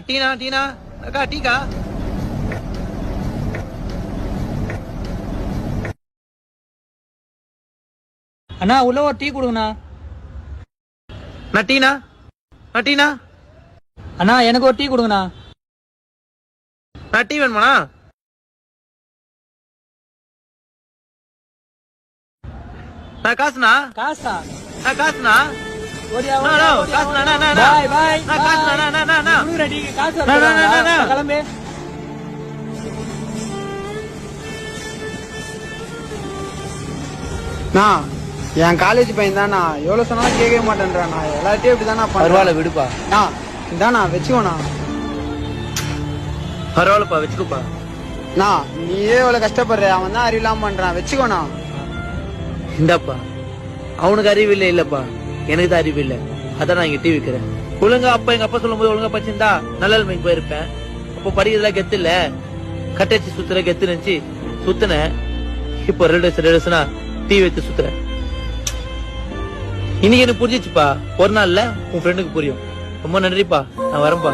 டீனா டீனா அக்கா டீக்கா. அண்ணா உள்ள ஒரு டீ கொடுங்கண்ணா. டீனா டீனா. அண்ணா எனக்கு ஒரு டீ கொடுங்கண்ணா. டீ வேணுமாண்ணா? காசுண்ணா. காசா? காசுண்ணா. ஓடியா காசுண்ணா. பாய் பாய் காசுண்ணா. ரெடி காசு கிளம்பு. என் காலேஜ் பையன் தானா, எவ்வளவு சொன்னாலும் கேட்கவே மாட்டேன்றானா. எல்லாத்தையும் இப்படிதானா பரவாயில்ல விடுப்பா. இதானா வச்சுக்கோண்ணா. பரவாயில்லப்பா வச்சுக்கோப்பா. நீயே எவ்வளவு கஷ்டப்படுற, அவன் தான் அறிவில்லாம பண்றான். வச்சுக்கோண்ணா. இந்தாப்பா. அவனுக்கு அறிவு இல்லை இல்லப்பா, எனக்கு தான் அறிவு இல்லை. அதான் நான் இங்க டீ விக்கிறேன். ஒழுங்கா அப்பா எங்க அப்பா சொல்லும் போது ஒழுங்கா படிச்சிருந்தா நல்ல நிலைமைக்கு போயிருப்பேன். அப்போ படிக்கிறதுலாம் கெத்து இல்ல, கட்டச்சு சுத்துற கெத்து நினைச்சு சுத்துன. இப்போ ரெண்டு டீ வச்சு சுத்துறேன். இன்னைக்கு எனக்கு புரிஞ்சிச்சுப்பா. ஒரு நாள்ல உன் ஃப்ரெண்டுக்கு புரியும். ரொம்ப நன்றிப்பா, நான் வரேன்ப்பா.